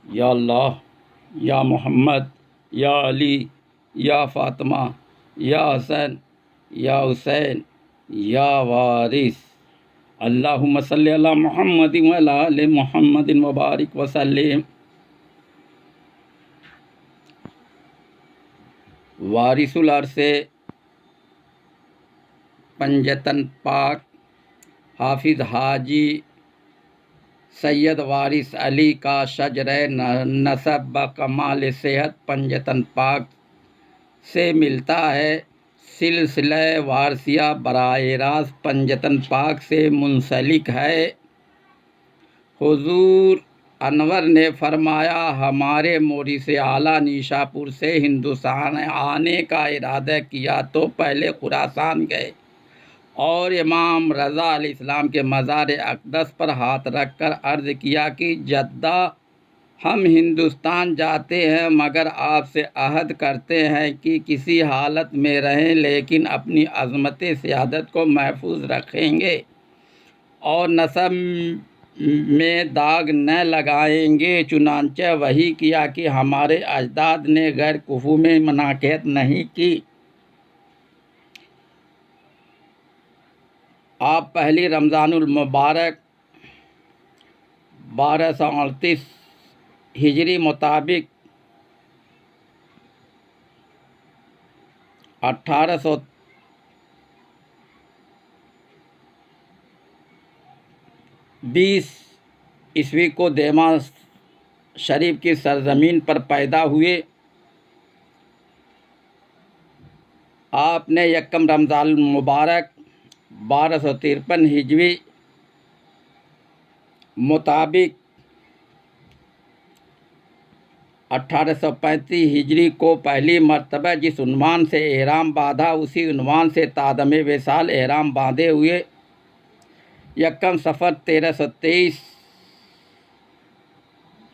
या अल्लाह, या मोहम्मद, या अली, या फ़ातिमा, या हसन, या हुसैन, या वारिस। अल्लाहुम्मा सल्ली अला मुहम्मदिन व अला आलि मुहम्मदिन व बारिक वसल्लिम। वारिसुल अर्से पंजतन पाक हाफिज़ हाजी सैयद वारिस अली का शजरे नसब व कमाल सेहत पंजतन पाक से मिलता है। सिलसिला वारसिया बराए रास्त पंजतन पाक से मुंसलिक है। हुजूर अनवर ने फरमाया, हमारे मोरी से आला निशापुर से हिंदुस्तान आने का इरादा किया तो पहले खुरासान गए और इमाम रज़ा अलैहिस्सलाम के मज़ार अक़दस पर हाथ रखकर अर्ज़ किया कि जद्दा, हम हिंदुस्तान जाते हैं मगर आपसे अहद करते हैं कि किसी हालत में रहें लेकिन अपनी अज़मत सियादत को महफूज रखेंगे और नसब में दाग न लगाएंगे। चुनांचे वही किया कि हमारे अजदाद ने गैर कुफू में मनाक़हत नहीं की। आप पहली रमज़ानुल मुबारक 1238 हिजरी मुताबिक 1820 ईस्वी को देमा शरीफ की सरजमीन पर पैदा हुए। आपने यकम रमज़ानुल मुबारक 1253 हिजरी मुताबिक 1835 हिजरी को पहली मर्तबा जिस उन्वान से एहराम बांधा उसी उन्वान से तादमे वेसाल एहराम बांधे हुए। यकम सफ़र 1323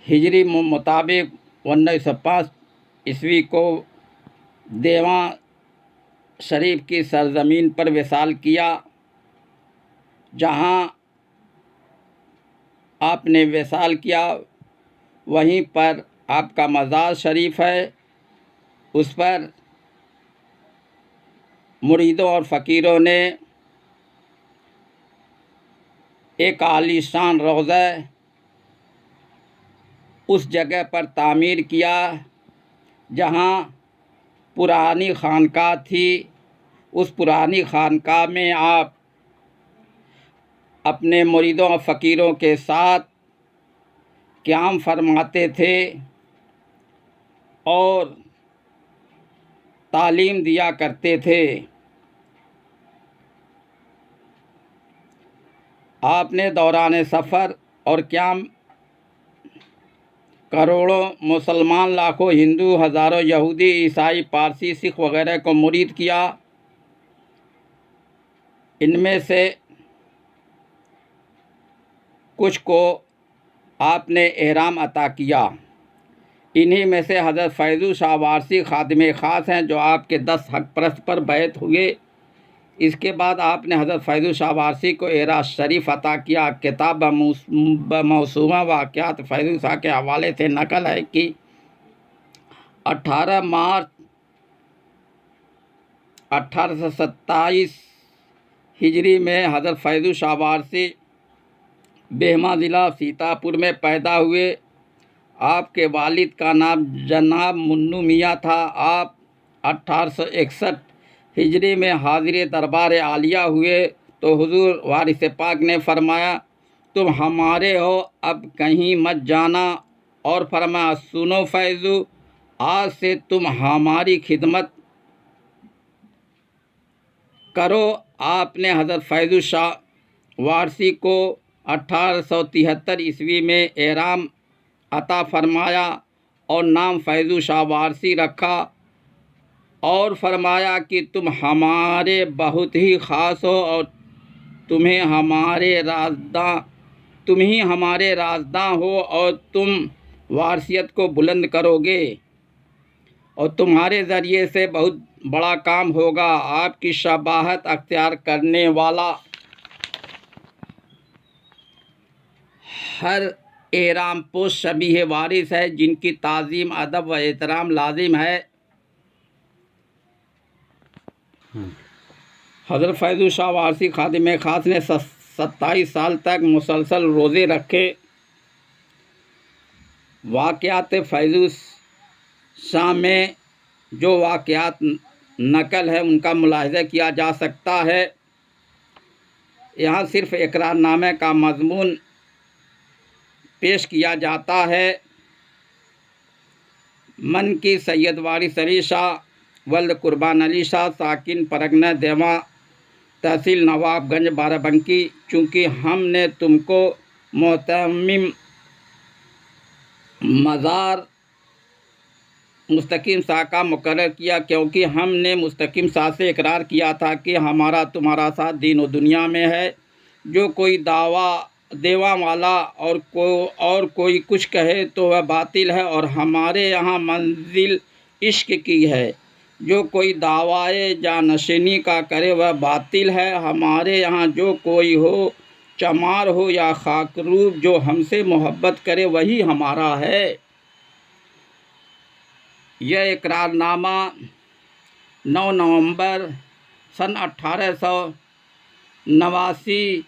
हिजरी मुताबिक 1905 ईस्वी को देवा शरीफ की सरजमीन पर विसाल किया। जहाँ आपने विसाल किया वहीं पर आपका मज़ार शरीफ है। उस पर मुरीदों और फ़कीरों ने एक आलीशान रोज़ा उस जगह पर तामीर किया जहाँ पुरानी खानकाह थी। उस पुरानी खानकाह में आप अपने मुरीदों और फ़कीरों के साथ क़याम फरमाते थे और तालीम दिया करते थे। आपने दौरान सफ़र और क़याम करोड़ों मुसलमान, लाखों हिंदू, हज़ारों यहूदी, ईसाई, पारसी, सिख वगैरह को मुरीद किया। इनमें से कुछ को आपने एहराम अता किया। इन्हीं में से हज़रत फ़ैज़ुल शाह वारसी ख़ादिम ख़ास हैं जो आपके 10 हक़ परस्त पर बैत हुए। इसके बाद आपने हज़रत फ़ैज़ुल शाह वारसी को एराज शरीफ अता किया। किताब बमौसूमा वाक़यात फ़ैज़ुल शाह के हवाले से नकल है कि 18 मार्च 1827 हिजरी में हज़रत फ़ैज़ुल शाह वारसी बेहमा ज़िला सीतापुर में पैदा हुए। आपके वालिद का नाम जनाब मुन्नू मियाँ था। आप 1861 हिजरी में हाज़िर दरबार आलिया हुए तो हुज़ूर वारिस पाक ने फरमाया, तुम हमारे हो, अब कहीं मत जाना। और फरमाया, सुनो फैज़ू, आज से तुम हमारी खिदमत करो। आपने हज़रत फ़ैज़ुल शाह वारसी को 1873 ईस्वी में एहराम अता फरमाया और नाम फ़ैज़ुल शाह वारसी रखा और फरमाया कि तुम हमारे बहुत ही ख़ास हो और तुम ही हमारे राज़दां हो और तुम वारसियत को बुलंद करोगे और तुम्हारे ज़रिए से बहुत बड़ा काम होगा। आपकी शबाहत अख्तियार करने वाला हर एहराम पोश शबीह वारिस है, जिनकी ताज़ीम अदब व एहतराम लाजिम है। हज़रत फैज़ुल शाह वारसी खादिम ख़ास ने 27 साल तक मुसलसल रोज़े रखे। वाक़यात फैज़ुल शाह में जो वाक़यात नकल है उनका मुलाहिज़ा किया जा सकता है। यहाँ सिर्फ़ इकरारनामे का मज़मून पेश किया जाता है। मन की सैयद वारिस अली शाह वल्द कुर्बान अली शाह साकिन परगना देवा तहसील नवाबगंज बाराबंकी, चूँकि हमने तुमको मोहतमिम मज़ार मुस्तकीम शाह का मुकर्रर किया, क्योंकि हमने मुस्तकीम शाह से इकरार किया था कि हमारा तुम्हारा साथ दीन और दुनिया में है। जो कोई देवा वाला और कोई कुछ कहे तो वह बातिल है और हमारे यहाँ मंजिल इश्क की है। जो कोई दावाए जानशीनी का करे वह बातिल है। हमारे यहाँ जो कोई हो, चमार हो या खाकरूब, जो हमसे मोहब्बत करे वही हमारा है। यह इकरारनामा 9 नवंबर सन 1889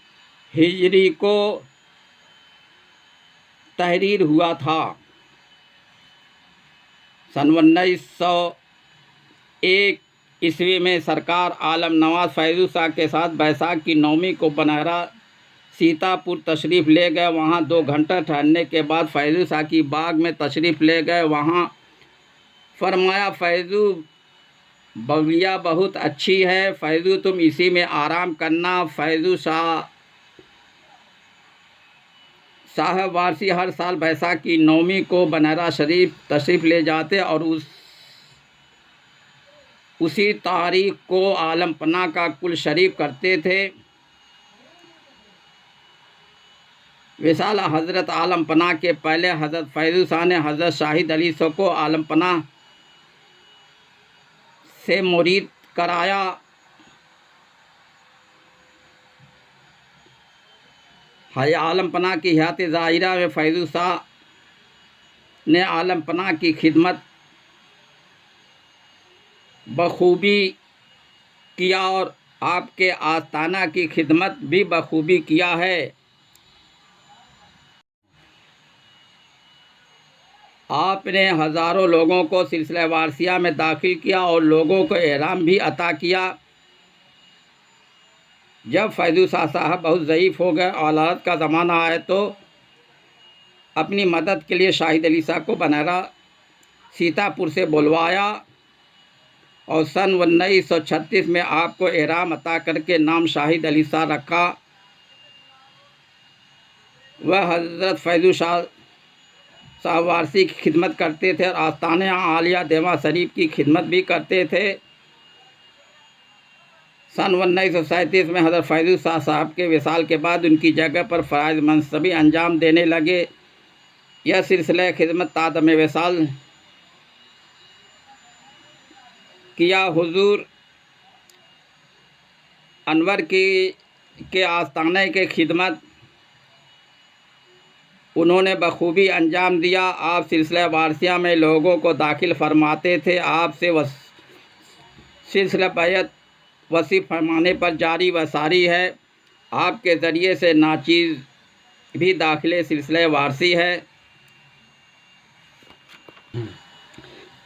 हिजरी को तहरीर हुआ था। सन 1901 ईस्वी में सरकार आलम नवाज फैज़ुल शाह के साथ बैसाख की 9वीं को बनहरा सीतापुर तशरीफ़ ले गए। वहाँ 2 घंटा ठहरने के बाद फैज़ुल शाह की बाग में तशरीफ़ ले गए। वहाँ फरमाया, फैज़ू बगिया बहुत अच्छी है, फैज़ू तुम इसी में आराम करना। फैज़ू साहब वारसी हर साल बैसाख की 9वीं को बनहरा शरीफ तशरीफ़ ले जाते और उसी तारीख को आलम पना का कुल शरीफ करते थे। विसाला हज़रत आलम पना के पहले हज़रत फैज़ुल शाह ने हज़रत शाहिद अली शाह को आलम पना से मुरीद कराया। हाय आलम पना की हयात ज़ाहिरा में फैज़ुल शाह ने आलम पना की खिदमत बखूबी किया और आपके आस्ताना की खिदमत भी बखूबी किया है। आपने हज़ारों लोगों को सिलसिला वारसिया में दाखिल किया और लोगों को एहराम भी अता किया। जब फैज़ुल शाह साहब बहुत ज़ईफ़ हो गए, औलाद का ज़माना आए, तो अपनी मदद के लिए शाहिद अली शाह को बनहरा सीतापुर से बुलवाया और सन 1936 में आपको एहराम अता करके नाम शाहिद अली शाह रखा। वह हज़रत फैज़ुल शाह साहब वारसी की खिदमत करते थे और आस्ताने आलिया देवा शरीफ की खिदमत भी करते थे। सन 1937 में हज़रत फैज़ुल शाह साहब के विसाल के बाद उनकी जगह पर फ़राइज़ मनसबी अंजाम देने लगे। यह सिलसिला खिदमत तादम विसाल किया। हुजूर अनवर के आस्ताने के खिदमत उन्होंने बखूबी अंजाम दिया। आप सिलसिला वारसिया में लोगों को दाखिल फरमाते थे। आपसे सिलसिला बैत वसी फरमाने पर जारी व सारी है। आपके ज़रिए से नाचीज़ भी दाखिले सिलसिला वारसी है।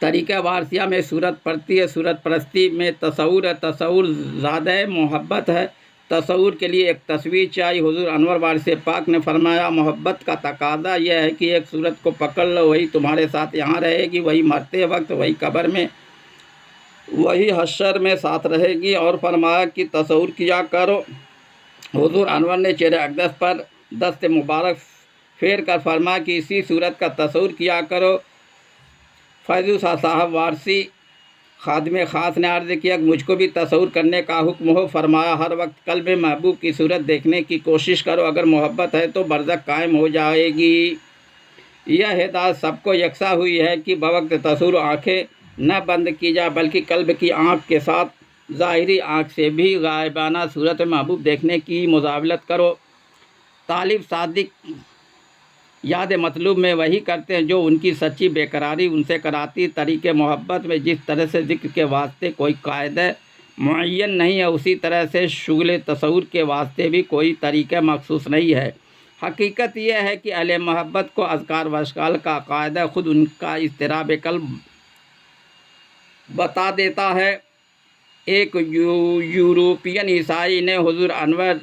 तरीक़ा वारसिया में सूरत पड़ती है। सूरत परस्ती में तसव्वुर है। तसव्वुर ज़्यादा मोहब्बत है। तसव्वुर के लिए एक तस्वीर चाहिए। हुजूर अनवर वारिस पाक ने फरमाया, मोहब्बत का तकाज़ा यह है कि एक सूरत को पकड़ लो, वही तुम्हारे साथ यहाँ रहेगी, वही मरते वक्त, वही कब्र में, वही हश्र में साथ रहेगी। और फरमाया कि तसव्वुर किया करो। हुजूर अनवर ने चेहरे अक़दस पर दस्त मुबारक फेर कर फरमाया कि इसी सूरत का तसव्वुर किया करो। फैज़ुल शाह साहब वारसी खादिम ख़ास ने अर्ज़ किया कि मुझको भी तसव्वुर करने का हुक्म हो। फरमाया, हर वक्त कल्ब में महबूब की सूरत देखने की कोशिश करो। अगर मोहब्बत है तो बरज़ख कायम हो जाएगी। यह हिदायत सबको यकसा हुई है कि बवक्त तसव्वुर आँखें न बंद की जाए, बल्कि कल्ब की आँख के साथ ज़ाहिरी आँख से भी गायबाना सूरत महबूब देखने की मुज़ावलत करो। तालिब सादिक याद मतलूब में वही करते हैं जो उनकी सच्ची बेकरारी उनसे कराती। तरीक़े मोहब्बत में जिस तरह से ज़िक्र के वास्ते कोई कायदा मुअय्यन नहीं है, उसी तरह से शुग़्ल तसव्वुर के वास्ते भी कोई तरीक़ा मख़सूस नहीं है। हकीकत यह है कि अहले मोहब्बत को अज़कार व अशकाल का कायदा ख़ुद उनका इज़्तिराब क़ल्ब बता देता है। एक यूरोपियन ईसाई ने हुज़ूर अनवर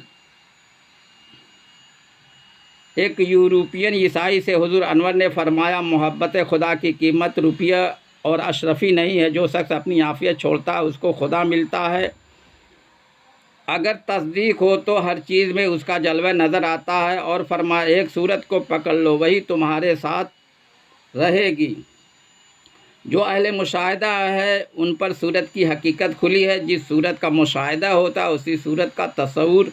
एक यूरोपियन ईसाई से हुज़ूर अनवर ने फरमाया, मोहब्बत खुदा की कीमत रुपया और अशरफी नहीं है। जो शख्स अपनी आफियत छोड़ता है उसको खुदा मिलता है। अगर तस्दीक हो तो हर चीज़ में उसका जलवा नज़र आता है। और फरमाया, एक सूरत को पकड़ लो, वही तुम्हारे साथ रहेगी। जो अहले मुशाहिदा है उन पर सूरत की हकीकत खुली है। जिस सूरत का मुशाहिदा होता है उसी सूरत का तसव्वुर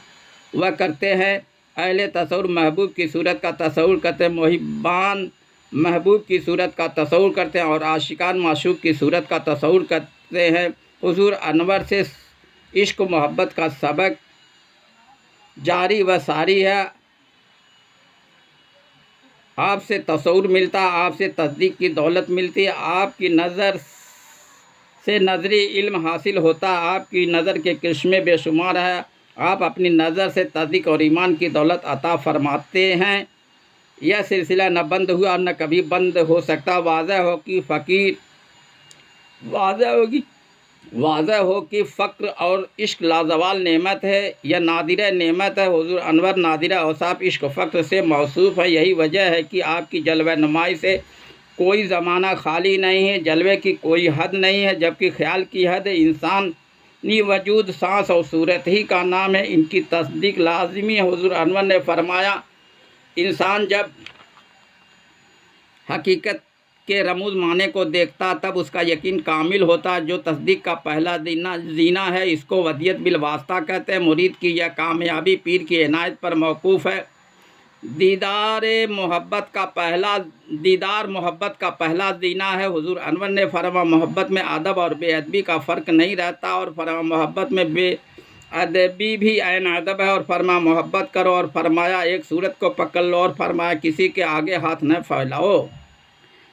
वह करते हैं। अहले तसव्वुर महबूब की सूरत का तसव्वुर करते हैं, मुहिब्बान महबूब की सूरत का तसव्वुर करते हैं और आशिकान माशूक की सूरत का तसव्वुर करते हैं। हुज़ूर अनवर से इश्क मोहब्बत का सबक जारी व सारी है। आपसे तसव्वुर मिलता है, आपसे तस्दीक की दौलत मिलती है, आपकी नज़र से नज़री इल्म हासिल होता है, आपकी नज़र के करिश्मे बेशुमार है। आप अपनी नज़र से तस्दीक और ईमान की दौलत अता फरमाते हैं। यह सिलसिला न बंद हुआ और न कभी बंद हो सकता। वाज़ह हो कि फ़क्र और इश्क लाजवाल नेमत है, यह नादिरा नेमत है। हुज़ूर अनवर नादिरा औसाफ इश्क फ़क्र से मौसूफ़ है। यही वजह है कि आपकी जलवा नुमाई से कोई ज़माना खाली नहीं है, जलवे की कोई हद नहीं है, जबकि ख़्याल की हद इंसानी वजूद सांस और सूरत ही का नाम है। इनकी तस्दीक लाज़िमी है। हुज़ूर अनवर ने फरमाया, इंसान जब हकीकत के रमूज़ माने को देखता तब उसका यकीन कामिल होता। जो तस्दीक का पहला जीना है इसको वदियत बिल वास्ता कहते हैं। मुरीद की यह कामयाबी पीर की इनायत पर मौकूफ़ है। दीदार मोहब्बत का पहला जीना है। हुज़ूर अनवर ने फरमा, मोहब्बत में अदब और बेअदबी का फ़र्क नहीं रहता। और फरमा, मोहब्बत में बेअदबी भी ऐन अदब है। और फरमा, मोहब्बत करो। और फरमाया, एक सूरत को पकड़ लो। और फरमाया, किसी के आगे हाथ न फैलाओ।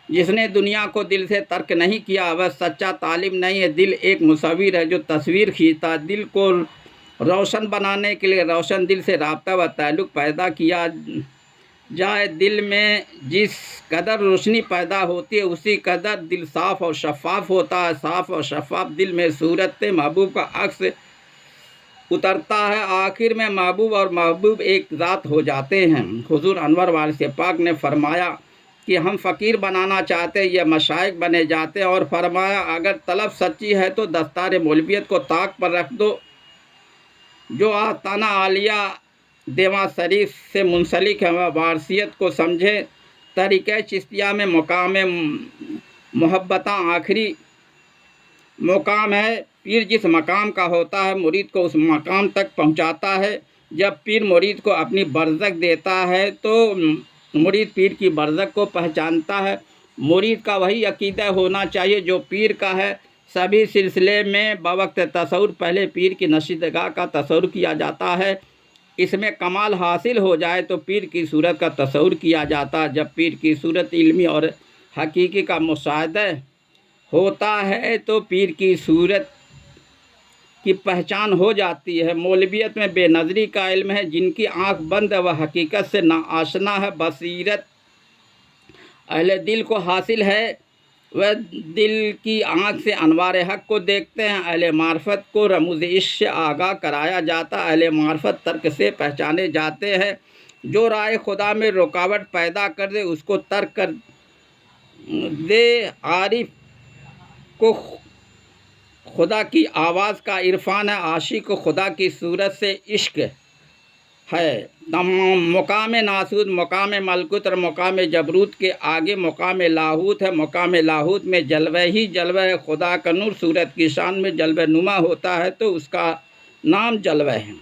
जिसने दुनिया को दिल से तर्क नहीं किया वह सच्चा तालिब नहीं है। दिल एक मुसव्विर है जो तस्वीर खींचता है। दिल को रोशन बनाने के लिए रोशन दिल से राब्ता व ताल्लुक़ पैदा किया जाए। दिल में जिस कदर रोशनी पैदा होती है उसी कदर दिल साफ़ और शफ़ाफ़ होता है। साफ़ और शफ़ाफ़ दिल में सूरत महबूब का अक्स उतरता है। आखिर में महबूब और महबूब एक ज़ात हो जाते हैं। हुज़ूर अनवर वारिस पाक ने फरमाया कि हम फ़कीर बनाना चाहते हैं, यह मशाइख बने जाते हैं। और फरमाया, अगर तलब सच्ची है तो दस्तार मौलवियत को ताक पर रख दो। जो आस्ताना आलिया देवा शरीफ से मुंसलिक है वह वारसियत को समझे। तरीक़े चिश्तिया में मुकाम मोहब्बत आखिरी मुकाम है। पीर जिस मकाम का होता है मुरीद को उस मकाम तक पहुंचाता है। जब पीर मुरीद को अपनी बरज़क देता है तो मुरीद पीर की बरज़क को पहचानता है। मुरीद का वही अकीदा होना चाहिए जो पीर का है। सभी सिलसिले में बवक्त तसव्वुर पहले पीर की नशीदगाह का तसव्वुर किया जाता है। इसमें कमाल हासिल हो जाए तो पीर की सूरत का तसव्वुर किया जाता है। जब पीर की सूरत इल्मी और हकीकी का मुशाहिदा होता है तो पीर की सूरत की पहचान हो जाती है। मौलवियत में बेनज़री का इल्म है। जिनकी आँख बंद है वह हकीकत से नाआशना है। बसीरत अहले दिल को हासिल है, वह दिल की आँख से अनवार हक़ को देखते हैं। अहले मार्फत को रमूज़ इश्क़ से आगाह कराया जाता है। अहले मार्फत तर्क से पहचाने जाते हैं। जो राय खुदा में रुकावट पैदा कर दे उसको तर्क कर दे। आरिफ को खुदा की आवाज़ का इरफान है। आशिक को खुदा की सूरत से इश्क है। मुकाम नासूद, मुकाम मलकुत और मुकाम जबरूत के आगे मुकाम लाहूत है। मुकाम लाहूत में जलवा ही जलवा है। खुदा का नूर सूरत की शान में जलवा नुमा होता है तो उसका नाम जलवा है।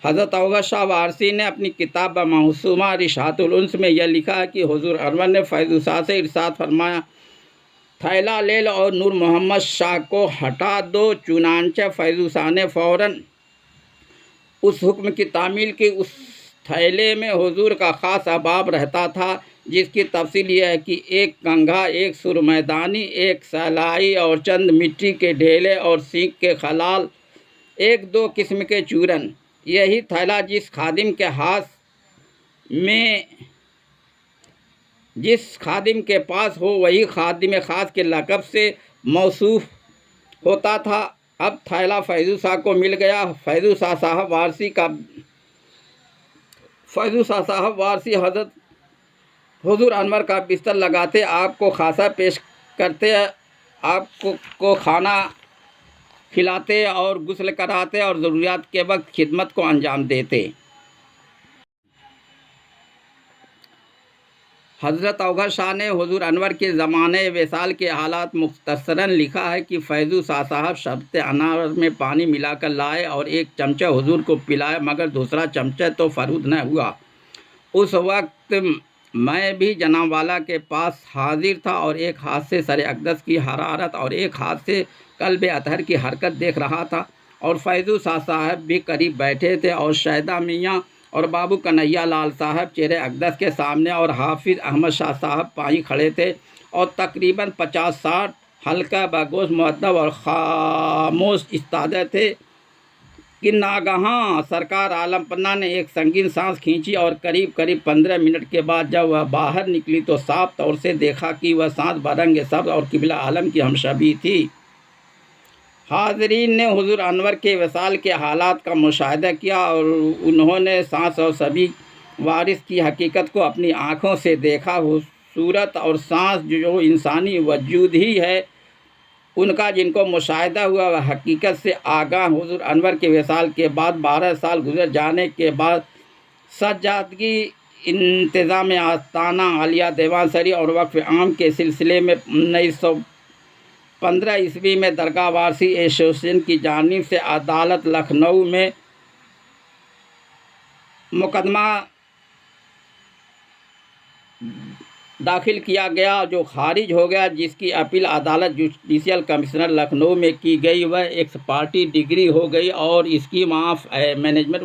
हज़रत औगत शाह वारसी ने अपनी किताब मौसूमा रिशातुल उन्स में यह लिखा है कि हुज़ूर अनवर ने फैज़ुसा से इरशाद फरमाया, थैला लेल और नूर मोहम्मद शाह को हटा दो। चुनांचे फैज़ुसा ने फ़ौरन उस हुक्म की तामील की। उस थैले में हुजूर का ख़ास अहबाब रहता था, जिसकी तफसील यह है कि एक कंघा, एक सुरमैदानी, एक सलाई और चंद मिट्टी के ढेले और सीख के खलाल, एक दो किस्म के चूरन। यही थैला जिस खादिम के पास हो वही खादिम ख़ास के लक़ब से मौसूफ होता था। अब थैला फैज़ू शाह को मिल गया। फैज़ू शाह साहब वारसी हज़रत हुजूर अनवर का बिस्तर लगाते, आपको खासा पेश करते, आपको खाना खिलाते और गुस्ल कराते और ज़रूरियात के वक्त खिदमत को अंजाम देते। हज़रत औघर शाह ने हुजूर अनवर के ज़माने विसाल के हालात मुख्तसरन लिखा है कि फैज़ू शाह साहब शरबत अनार में पानी मिलाकर लाए और एक चमचा हुजूर को पिलाए, मगर दूसरा चमचा तो फरूद न हुआ। उस वक्त मैं भी जनाबवाला के पास हाजिर था और एक हाथ से सर अक़दस की हरारत और एक हाथ से कल्ब अतहर की हरकत देख रहा था, और फैज़ू शाह साहब भी करीब बैठे थे, और शहदा मियाँ और बाबू कन्हैया लाल साहब चेहरे अक़दस के सामने और हाफिज़ अहमद शाह साहब पाई खड़े थे, और तकरीबन 50-60 हल्का बगोश मुअद्दब और खामोश इस्तादे थे कि नागहां सरकार आलम पन्ना ने एक संगीन सांस खींची, और करीब 15 मिनट के बाद जब वह बाहर निकली तो साफ तौर से देखा कि वह सांस बरंग सब्ज़ और किबला आलम की हमशबी थी। हाज़रीन ने हुजूर अनवर के विसाल के हालात का मुशाहिदा किया, और उन्होंने सांस और सभी वारिस की हकीकत को अपनी आँखों से देखा। सूरत और सांस जो इंसानी वजूद ही है, उनका जिनको मुशाहिदा हुआ, वह हकीकत से आगाह हुजूर अनवर के विसाल के बाद 12 साल गुजर जाने के बाद सज्जादगी, इंतज़ाम आस्ताना, आलिया दीवानसरी और वक्फ़ आम के सिलसिले में 1915 ईस्वी में दरगाह वारसी एसोसिएशन की जानिब से अदालत लखनऊ में मुकदमा दाखिल किया गया, जो खारिज हो गया, जिसकी अपील अदालत जुडिशियल कमिश्नर लखनऊ में की गई। वह एक्स पार्टी डिग्री हो गई और स्कीम ऑफ मैनेजमेंट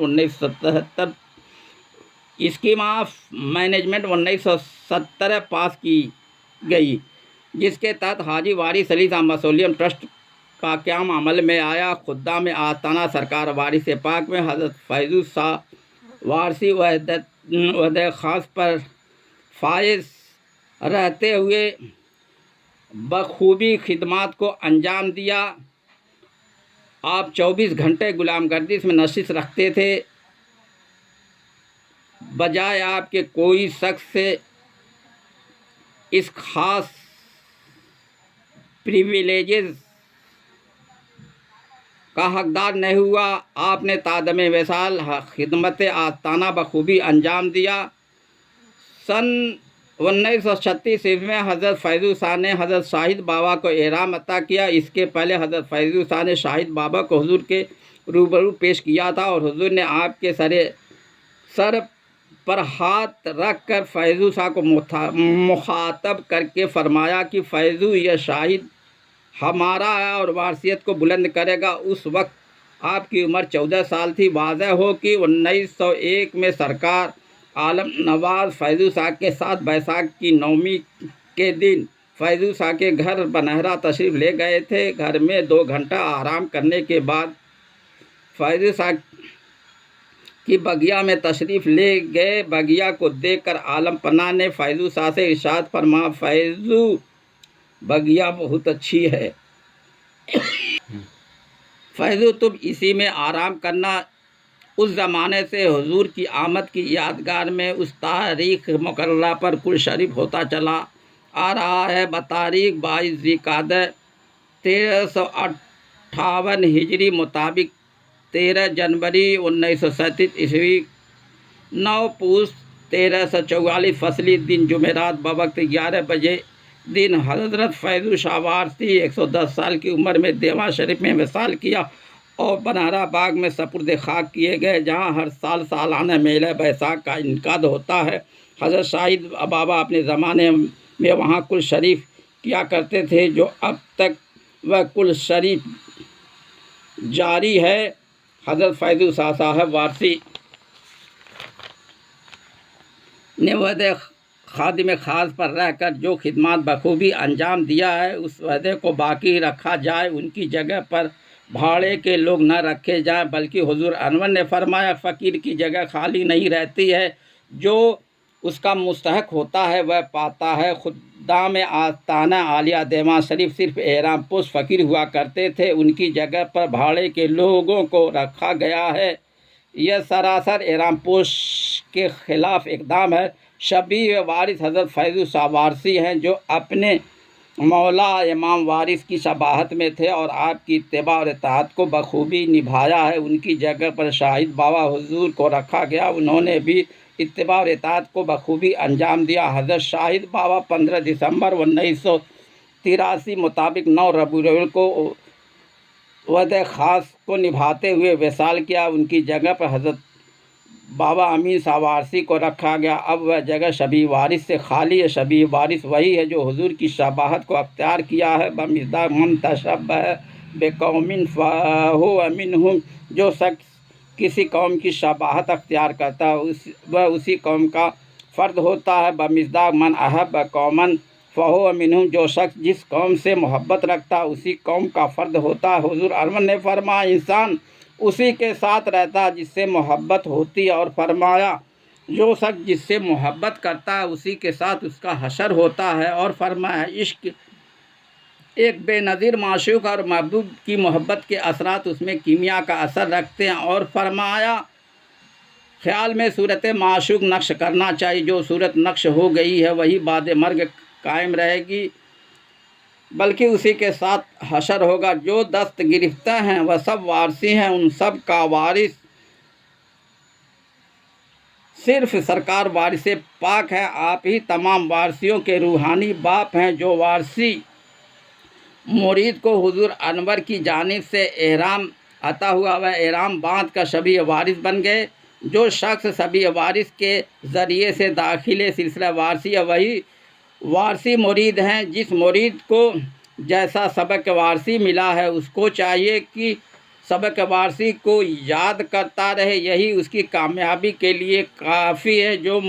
1917 पास की गई, जिसके तहत हाजी वारिस अली शाह मसोलियम ट्रस्ट का क़याम अमल में आया। खुद्दा में आस्ताना सरकार वारिस पाक में हज़रत फैज़ू शाह वारसी वहदे ख़ास पर फाइज रहते हुए बखूबी खिदमात को अंजाम दिया। आप 24 घंटे गुलामगर्दिश में नशिश रखते थे, बजाय आपके कोई शख्स से इस खास प्रिविलेजेस का हकदार नहीं हुआ। आपने तादमे वसाल खिदमत आस्ताना बखूबी अंजाम दिया। सन 1936 ईस्वी में हज़रत फैज़ू शाह ने हज़रत शाहिद बाबा को एहराम अता किया। इसके पहले हज़रत फैज़ू शाह ने शाहिद बाबा को हुजूर के रूबरू पेश किया था, और हुजूर ने आपके सर पर हाथ रख कर फैज़ू शाह को मुखातब करके फरमाया कि फैज़ू, यह शाहिद हमारा है और वारसियत को बुलंद करेगा। उस वक्त आपकी उम्र 14 साल थी। वाज़ह हो कि 1901 में सरकार आलम नवाज़ फैज़ू शाह के साथ बैसाख की 9वीं के दिन फैज़ू शाह के घर बनहरा तशरीफ़ ले गए थे। घर में 2 घंटा आराम करने के बाद फैज़ू शाह की बगिया में तशरीफ़ ले गए। बगिया को देखकर आलम पन्ना ने फैज़ू शाह से इरशाद फरमा, फैज़ू, बगिया बहुत अच्छी है, फैज़ू तुम इसी में आराम करना। उस ज़माने से हुजूर की आमद की यादगार में उस तारीख़ मुकर्ररा पर कुल शरीफ होता चला आ रहा है। बतारीख़ 22 ज़िलक़ादा 1358 हिजरी मुताबिक 13 जनवरी 1937 ईस्वी 9 पूस 1344 फसली दिन जुमेरात बवक्त 11 बजे दिन हज़रत फैज़ू शाह वारसी 110 साल की उम्र में देवा शरीफ में विसाल किया और बनहरा बाग में सपुर्द खाक किए गए, जहाँ हर साल सालाना मेला बैसाख का इनकाद होता है। हज़रत शाहिद बाबा अपने ज़माने में वहाँ कुल शरीफ किया करते थे, जो अब तक वह कुल शरीफ जारी है। हज़रत फैज़ू शाह साहब वारसी ने वहदे खादिम ख़ास पर रहकर जो खिदमत बखूबी अंजाम दिया है, उस वहदे को बाकी रखा जाए, उनकी जगह पर भाड़े के लोग न रखे जाएं, बल्कि हुजूर अनवर ने फरमाया, फ़कीर की जगह खाली नहीं रहती है, जो उसका मुस्तहक होता है वह पाता है। खुदाम आस्ताना आलिया देवा शरीफ सिर्फ एहराम पोश फ़कीर हुआ करते थे, उनकी जगह पर भाड़े के लोगों को रखा गया है। यह सरासर एहराम पोश के ख़िलाफ़ इक़दाम है। शबी व वारिस हज़रत फैज़ शाह वारसी हैं, जो अपने मौला इमाम वारिस की शबाहत में थे और आपकी इत्तिबा और इताअत को बखूबी निभाया है। उनकी जगह पर शाहिद बाबा हुजूर को रखा गया, उन्होंने भी इत्तिबा और इताअत को बखूबी अंजाम दिया। हज़रत शाहिद बाबा 15 दिसंबर 1983 मुताबिक 9 रबीउल अव्वल को वहदे ख़ास को निभाते हुए विसाल किया। उनकी जगह पर हज़रत बाबा अमीन शाह वारसी को रखा गया। अब वह जगह शबी वारिस से खाली है। शबी वारिस वही है जो हुजूर की शबाहत को अख्तियार किया है। बमिज़दाक़ मन तशब्बह बिक़ौमिन फ़हुव मिनहुम, जो शख्स किसी कौम की शबाहत अख्तियार करता है वह उसी कौम का फ़र्द होता है। बमिज़दाक़ मन अहब्ब कौमन फ़हुव मिनहुम, जो शख्स जिस कौम से मोहब्बत रखता है उसी कौम का फ़र्द होता है। हुजूर अनवर ने फरमाया, इंसान उसी के साथ रहता है जिससे मोहब्बत होती है, और फरमाया जो शख्स जिससे मोहब्बत करता है उसी के साथ उसका हशर होता है। और फरमाया इश्क एक बेनज़ीर माशूक़ और महबूब की मोहब्बत के असरात उसमें कीमिया का असर रखते हैं। और फरमाया ख़्याल में सूरत माशूक़ नक्श करना चाहिए, जो सूरत नक्श हो गई है वही बाद मर्ग कायम रहेगी, बल्कि उसी के साथ हशर होगा। जो दस्त गिरफ्ता हैं वह सब वारसी हैं, उन सब का वारिस सिर्फ सरकार वारिस पाक है। आप ही तमाम वारसियों के रूहानी बाप हैं। जो वारसी मुरीद को हुजूर अनवर की जानिब से एहराम अता हुआ वह एहराम बांध कर शबी वारिस बन गए। जो शख्स शबी वारिस के ज़रिए से दाखिले सिलसिला वारसी है वही वारसी मुरीद हैं। जिस मुरीद को जैसा सबक वारसी मिला है उसको चाहिए कि सबक वारसी को याद करता रहे, यही उसकी कामयाबी के लिए काफ़ी है। जो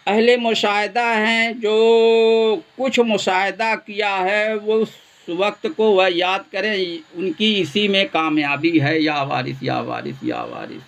अहले मुशाहिदा हैं, जो कुछ मुशाहिदा किया है वो उस वक्त को वह याद करें, उनकी इसी में कामयाबी है। या वारिस या वारिस या वारिस।